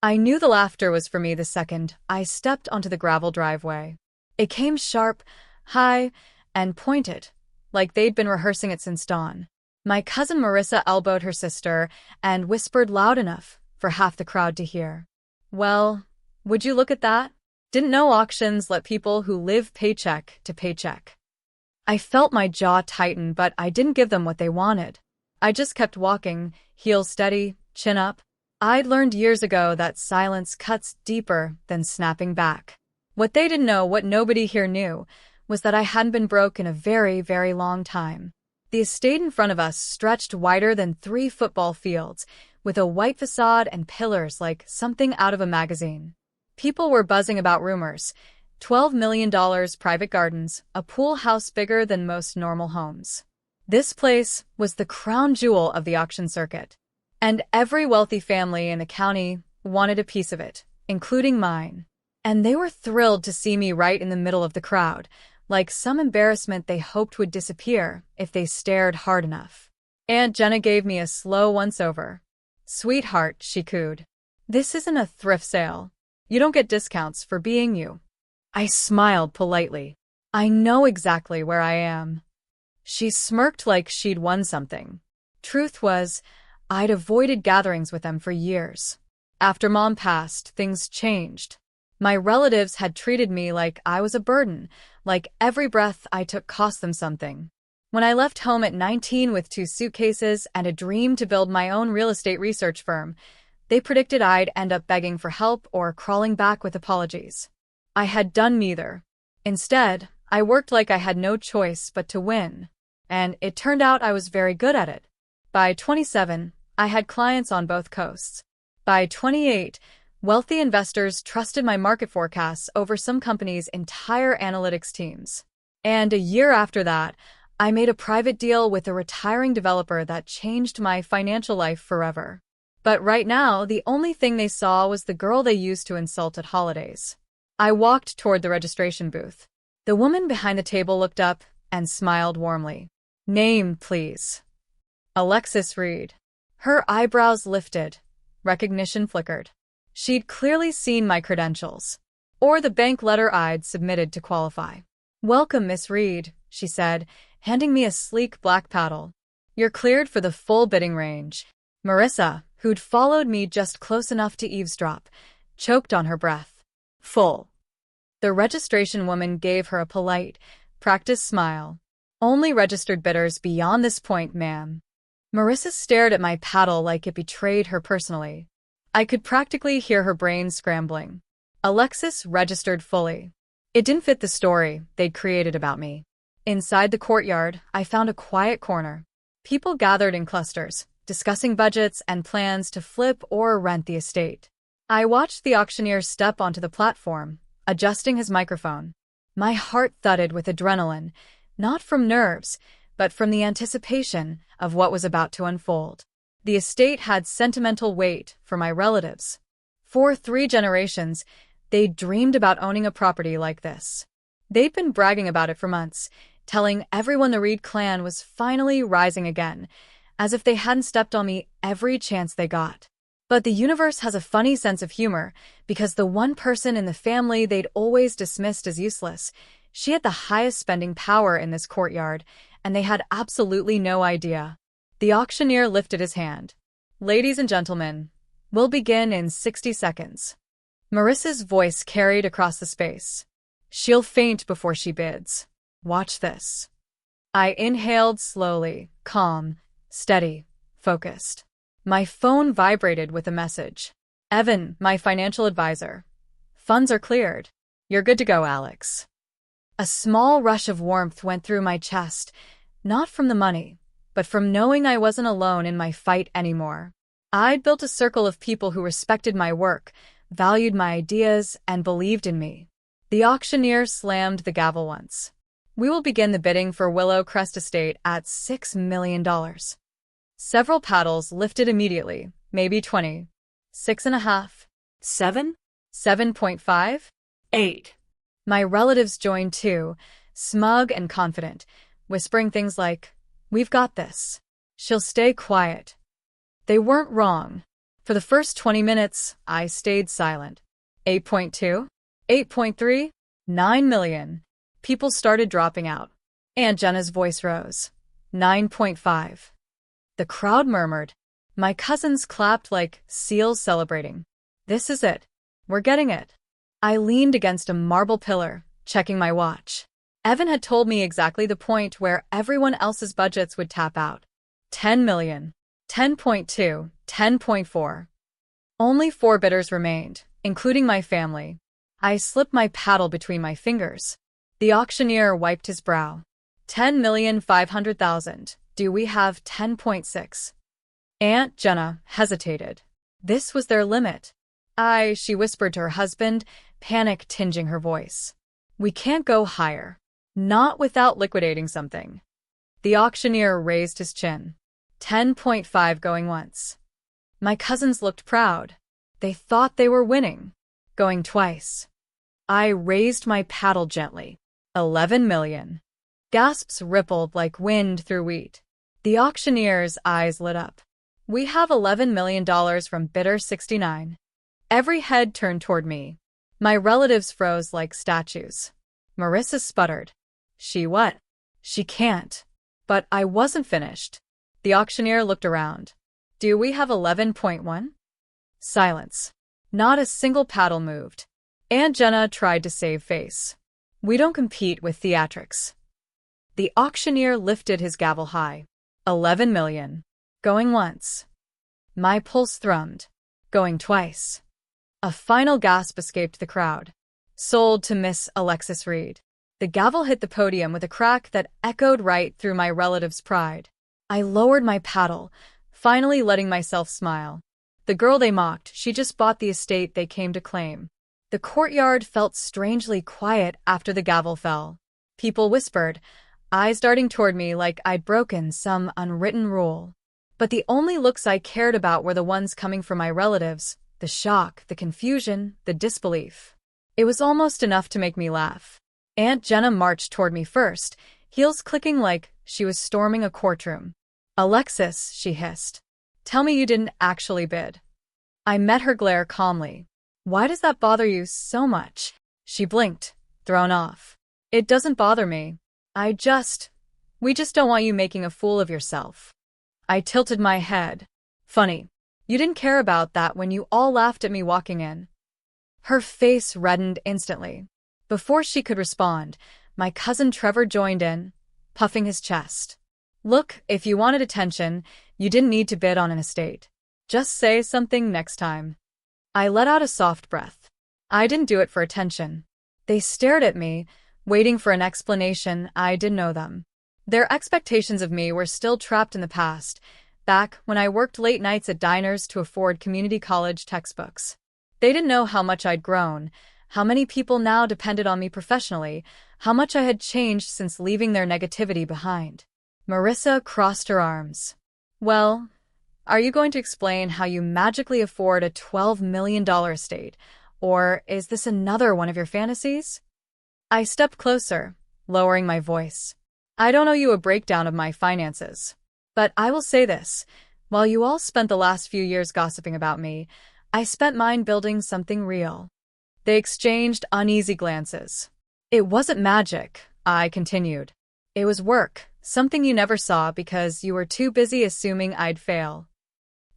I knew the laughter was for me the second I stepped onto the gravel driveway. It came sharp, high, and pointed, like they'd been rehearsing it since dawn. My cousin Marissa elbowed her sister and whispered loud enough for half the crowd to hear. Well, would you look at that? Didn't know auctions let people who live paycheck to paycheck. I felt my jaw tighten, but I didn't give them what they wanted. I just kept walking, heels steady, chin up. I'd learned years ago that silence cuts deeper than snapping back. What they didn't know, what nobody here knew, was that I hadn't been broke in a very, very long time. The estate in front of us stretched wider than 3 football fields, with a white facade and pillars like something out of a magazine. People were buzzing about rumors. $12 million private gardens, a pool house bigger than most normal homes. This place was the crown jewel of the auction circuit. And every wealthy family in the county wanted a piece of it, including mine. And they were thrilled to see me right in the middle of the crowd, like some embarrassment they hoped would disappear if they stared hard enough. Aunt Jenna gave me a slow once-over. "Sweetheart," she cooed. "This isn't a thrift sale. You don't get discounts for being you." I smiled politely. "I know exactly where I am." She smirked like she'd won something. Truth was, I'd avoided gatherings with them for years. After Mom passed, things changed. My relatives had treated me like I was a burden, like every breath I took cost them something. When I left home at 19 with 2 suitcases and a dream to build my own real estate research firm, they predicted I'd end up begging for help or crawling back with apologies. I had done neither. Instead, I worked like I had no choice but to win. And it turned out I was very good at it. By 27, I had clients on both coasts. By 28, wealthy investors trusted my market forecasts over some companies' entire analytics teams. And a year after that, I made a private deal with a retiring developer that changed my financial life forever. But right now, the only thing they saw was the girl they used to insult at holidays. I walked toward the registration booth. The woman behind the table looked up and smiled warmly. "Name, please." "Alexis Reed." Her eyebrows lifted. Recognition flickered. She'd clearly seen my credentials, or the bank letter I'd submitted to qualify. "Welcome, Miss Reed," she said, handing me a sleek black paddle. "You're cleared for the full bidding range." Marissa, who'd followed me just close enough to eavesdrop, choked on her breath. "Full." The registration woman gave her a polite, practiced smile. "Only registered bidders beyond this point, ma'am." Marissa stared at my paddle like it betrayed her personally. I could practically hear her brain scrambling. Alexis registered fully. It didn't fit the story they'd created about me. Inside the courtyard, I found a quiet corner. People gathered in clusters, discussing budgets and plans to flip or rent the estate. I watched the auctioneer step onto the platform, adjusting his microphone. My heart thudded with adrenaline, not from nerves, but from the anticipation of what was about to unfold. The estate had sentimental weight for my relatives. For 3 generations, they'd dreamed about owning a property like this. They'd been bragging about it for months, telling everyone the Reed clan was finally rising again, as if they hadn't stepped on me every chance they got. But the universe has a funny sense of humor, because the one person in the family they'd always dismissed as useless, she had the highest spending power in this courtyard, and they had absolutely no idea. The auctioneer lifted his hand. "Ladies and gentlemen, we'll begin in 60 seconds. Marissa's voice carried across the space. "She'll faint before she bids. Watch this." I inhaled slowly, calm, steady, focused. My phone vibrated with a message. "Evan, my financial advisor. Funds are cleared. You're good to go, Alex." A small rush of warmth went through my chest, not from the money, but from knowing I wasn't alone in my fight anymore. I'd built a circle of people who respected my work, valued my ideas, and believed in me. The auctioneer slammed the gavel once. "We will begin the bidding for Willow Crest Estate at $6 million. Several paddles lifted immediately, maybe 20. 6.5. 7? 7.5? 8. My relatives joined too, smug and confident, whispering things like, "We've got this. She'll stay quiet." They weren't wrong. For the first 20 minutes, I stayed silent. 8.2? 8.3? 9 million. People started dropping out. Aunt Jenna's voice rose. 9.5. The crowd murmured. My cousins clapped like seals celebrating. This is it. We're getting it. I leaned against a marble pillar, checking my watch. Evan had told me exactly the point where everyone else's budgets would tap out. 10 million. 10.2. 10.4. Only 4 bidders remained, including my family. I slipped my paddle between my fingers. The auctioneer wiped his brow. 10,500,000. Do we have 10.6? Aunt Jenna hesitated. This was their limit. She whispered to her husband, panic tinging her voice. We can't go higher. Not without liquidating something. The auctioneer raised his chin. 10.5 going once. My cousins looked proud. They thought they were winning. Going twice. I raised my paddle gently. 11 million. Gasps rippled like wind through wheat. The auctioneer's eyes lit up. We have $11 million from bidder 69. Every head turned toward me. My relatives froze like statues. Marissa sputtered. She what? She can't. But I wasn't finished. The auctioneer looked around. Do we have 11.1? Silence. Not a single paddle moved. Aunt Jenna tried to save face. We don't compete with theatrics. The auctioneer lifted his gavel high. 11 million. Going once. My pulse thrummed. Going twice. A final gasp escaped the crowd. Sold to Miss Alexis Reed. The gavel hit the podium with a crack that echoed right through my relative's pride. I lowered my paddle, finally letting myself smile. The girl they mocked, she just bought the estate they came to claim. The courtyard felt strangely quiet after the gavel fell. People whispered, eyes darting toward me like I'd broken some unwritten rule. But the only looks I cared about were the ones coming from my relatives, the shock, the confusion, the disbelief. It was almost enough to make me laugh. Aunt Jenna marched toward me first, heels clicking like she was storming a courtroom. Alexis, she hissed. Tell me you didn't actually bid. I met her glare calmly. Why does that bother you so much? She blinked, thrown off. It doesn't bother me. We just don't want you making a fool of yourself. I tilted my head. Funny. You didn't care about that when you all laughed at me walking in. Her face reddened instantly. Before she could respond, my cousin Trevor joined in, puffing his chest. Look, if you wanted attention, you didn't need to bid on an estate. Just say something next time. I let out a soft breath. I didn't do it for attention. They stared at me, waiting for an explanation. I didn't know them. Their expectations of me were still trapped in the past, back when I worked late nights at diners to afford community college textbooks. They didn't know how much I'd grown, how many people now depended on me professionally, how much I had changed since leaving their negativity behind. Marissa crossed her arms. Well, are you going to explain how you magically afford a $12 million estate, or is this another one of your fantasies? I stepped closer, lowering my voice. I don't owe you a breakdown of my finances. But I will say this, while you all spent the last few years gossiping about me, I spent mine building something real. They exchanged uneasy glances. It wasn't magic, I continued. It was work, something you never saw because you were too busy assuming I'd fail.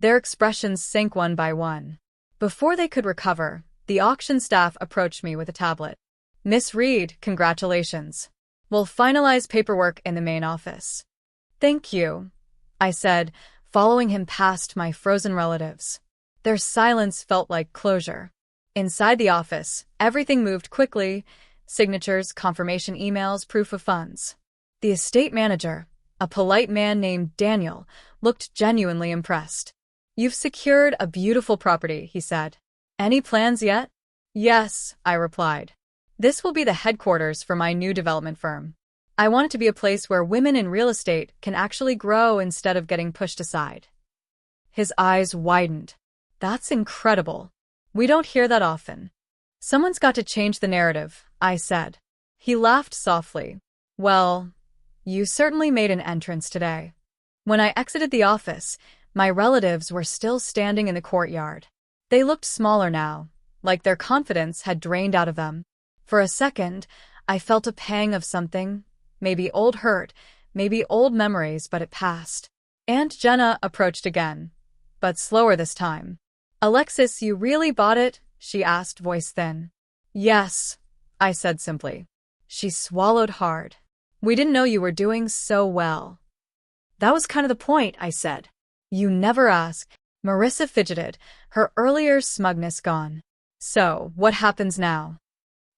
Their expressions sank one by one. Before they could recover, the auction staff approached me with a tablet. Miss Reed, congratulations. We'll finalize paperwork in the main office. Thank you, I said, following him past my frozen relatives. Their silence felt like closure. Inside the office, everything moved quickly: signatures, confirmation emails, proof of funds. The estate manager, a polite man named Daniel, looked genuinely impressed. You've secured a beautiful property, he said. Any plans yet? Yes, I replied. This will be the headquarters for my new development firm. I want it to be a place where women in real estate can actually grow instead of getting pushed aside. His eyes widened. That's incredible. We don't hear that often. Someone's got to change the narrative, I said. He laughed softly. Well, you certainly made an entrance today. When I exited the office, My relatives were still standing in the courtyard. They looked smaller now, like their confidence had drained out of them. For a second, I felt a pang of something, maybe old hurt, maybe old memories, but it passed. Aunt Jenna approached again, but slower this time. "Alexis, you really bought it?" she asked, voice thin. "Yes," I said simply. She swallowed hard. "We didn't know you were doing so well." "That was kind of the point," I said. "You never ask." Marissa fidgeted, her earlier smugness gone. "So, what happens now?"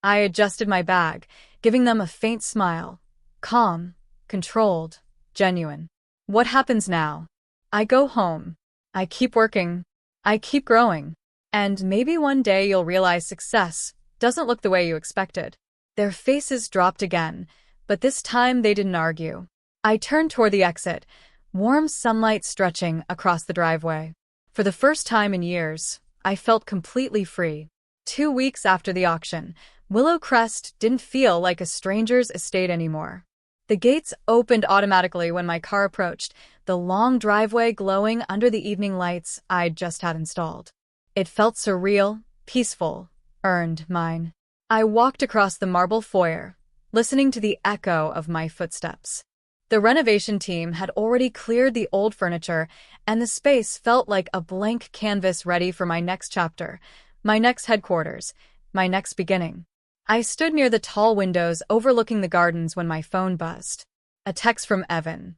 I adjusted my bag, giving them a faint smile. Calm, controlled, genuine. "What happens now? I go home. I keep working. I keep growing. And maybe one day you'll realize success doesn't look the way you expected." Their faces dropped again, but this time they didn't argue. I turned toward the exit, warm sunlight stretching across the driveway. For the first time in years, I felt completely free. 2 weeks after the auction, Willow Crest didn't feel like a stranger's estate anymore. The gates opened automatically when my car approached, the long driveway glowing under the evening lights I'd just had installed. It felt surreal, peaceful, earned mine. I walked across the marble foyer, listening to the echo of my footsteps. The renovation team had already cleared the old furniture, and the space felt like a blank canvas ready for my next chapter, my next headquarters, my next beginning. I stood near the tall windows overlooking the gardens when my phone buzzed. A text from Evan.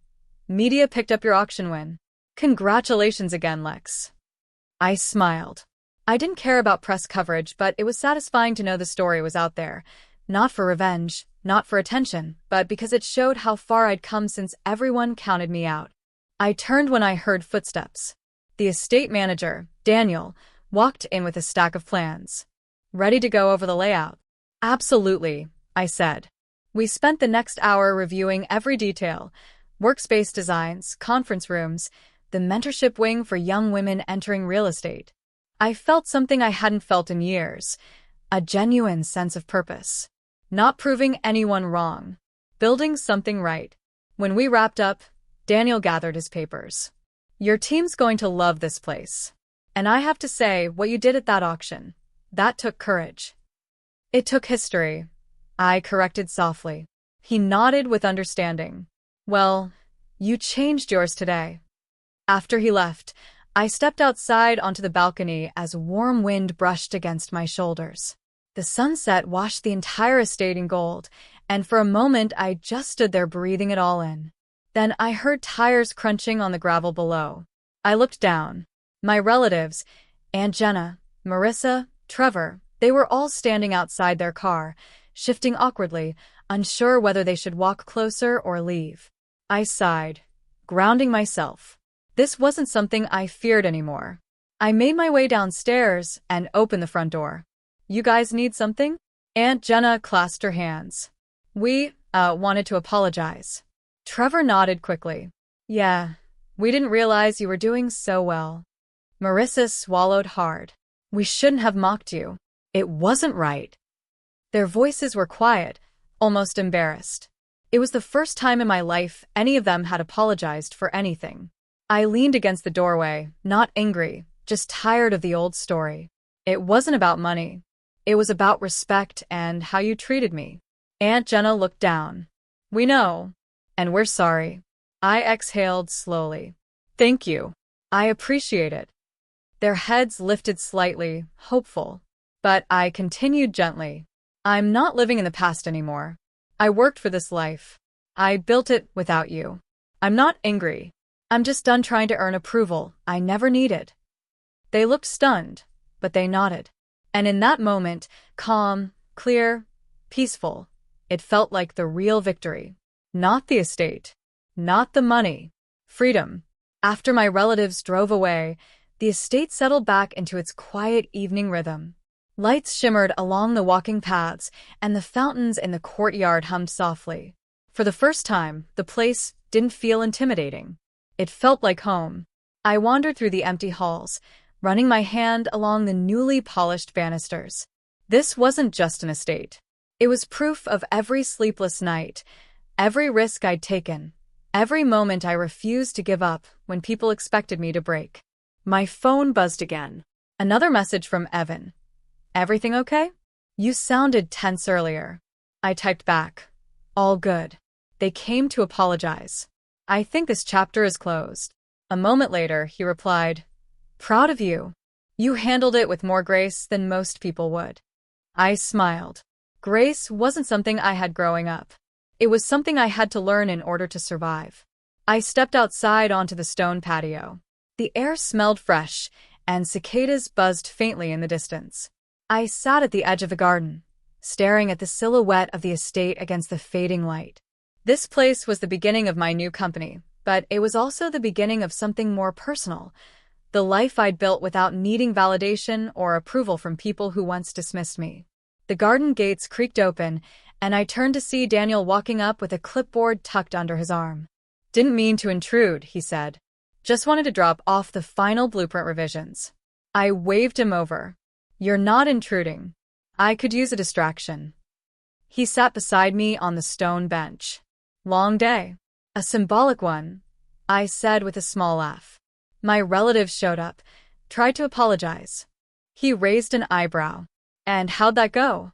"Media picked up your auction win. Congratulations again, Lex." I smiled. I didn't care about press coverage, but it was satisfying to know the story was out there. Not for revenge, not for attention, but because it showed how far I'd come since everyone counted me out. I turned when I heard footsteps. The estate manager, Daniel, walked in with a stack of plans. "Ready to go over the layout?" "Absolutely," I said. We spent the next hour reviewing every detail: workspace designs, conference rooms, the mentorship wing for young women entering real estate. I felt something I hadn't felt in years, a genuine sense of purpose. Not proving anyone wrong, building something right. When we wrapped up, Daniel gathered his papers. "Your team's going to love this place. And I have to say, what you did at that auction, that took courage." "It took history," I corrected softly. He nodded with understanding. "Well, you changed yours today." After he left, I stepped outside onto the balcony as warm wind brushed against my shoulders. The sunset washed the entire estate in gold, and for a moment I just stood there breathing it all in. Then I heard tires crunching on the gravel below. I looked down. My relatives, Aunt Jenna, Marissa, Trevor, they were all standing outside their car, shifting awkwardly, unsure whether they should walk closer or leave. I sighed, grounding myself. This wasn't something I feared anymore. I made my way downstairs and opened the front door. "You guys need something?" Aunt Jenna clasped her hands. We wanted to apologize." Trevor nodded quickly. "Yeah, we didn't realize you were doing so well." Marissa swallowed hard. "We shouldn't have mocked you. It wasn't right." Their voices were quiet, almost embarrassed. It was the first time in my life any of them had apologized for anything. I leaned against the doorway, not angry, just tired of the old story. It wasn't about money. It was about respect and how you treated me. Aunt Jenna looked down. "We know. And we're sorry." I exhaled slowly. "Thank you. I appreciate it." Their heads lifted slightly, hopeful. But I continued gently. "I'm not living in the past anymore. I worked for this life. I built it without you. I'm not angry. I'm just done trying to earn approval I never needed." They looked stunned, but they nodded. And in that moment, calm, clear, peaceful, it felt like the real victory. Not the estate. Not the money. Freedom. After my relatives drove away, the estate settled back into its quiet evening rhythm. Lights shimmered along the walking paths, and the fountains in the courtyard hummed softly. For the first time, the place didn't feel intimidating. It felt like home. I wandered through the empty halls, running my hand along the newly polished banisters. This wasn't just an estate. It was proof of every sleepless night, every risk I'd taken, Every moment I refused to give up when people expected me to break. My phone buzzed again. Another message from Evan. Everything okay? You sounded tense earlier. I typed back. All good. They came to apologize. I think this chapter is closed. A moment later, he replied, Proud of you. You handled it with more grace than most people would. I smiled. Grace wasn't something I had growing up. It was something I had to learn in order to survive. I stepped outside onto the stone patio. The air smelled fresh, and cicadas buzzed faintly in the distance. I sat at the edge of the garden, staring at the silhouette of the estate against the fading light. This place was the beginning of my new company, but it was also the beginning of something more personal, the life I'd built without needing validation or approval from people who once dismissed me. The garden gates creaked open, and I turned to see Daniel walking up with a clipboard tucked under his arm. Didn't mean to intrude, he said. Just wanted to drop off the final blueprint revisions. I waved him over. You're not intruding. I could use a distraction. He sat beside me on the stone bench. Long day. A symbolic one, I said with a small laugh. My relative showed up, tried to apologize. He raised an eyebrow. And how'd that go?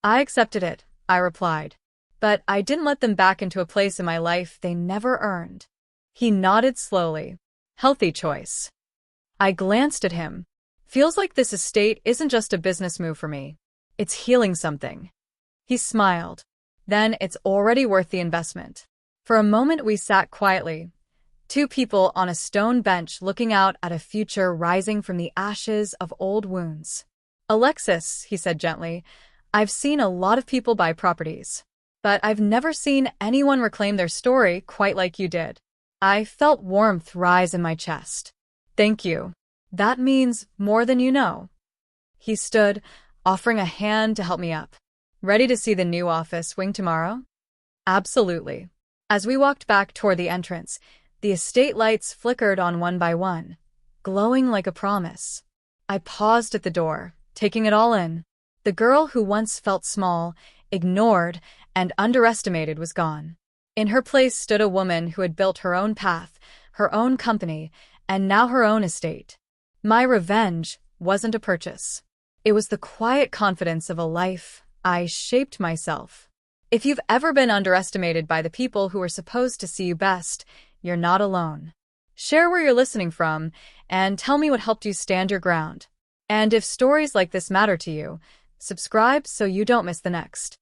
I accepted it, I replied. But I didn't let them back into a place in my life they never earned. He nodded slowly. Healthy choice. I glanced at him. Feels like this estate isn't just a business move for me. It's healing something. He smiled. Then it's already worth the investment. For a moment we sat quietly, two people on a stone bench looking out at a future rising from the ashes of old wounds. Alexis, he said gently, I've seen a lot of people buy properties, but I've never seen anyone reclaim their story quite like you did. I felt warmth rise in my chest. Thank you. That means more than you know. He stood, offering a hand to help me up. Ready to see the new office wing tomorrow? Absolutely. As we walked back toward the entrance, the estate lights flickered on one by one, glowing like a promise. I paused at the door, taking it all in. The girl who once felt small, ignored, and underestimated was gone. In her place stood a woman who had built her own path, her own company, and now her own estate. My revenge wasn't a purchase. It was the quiet confidence of a life I shaped myself. If you've ever been underestimated by the people who are supposed to see you best, you're not alone. Share where you're listening from, and tell me what helped you stand your ground. And if stories like this matter to you, subscribe so you don't miss the next.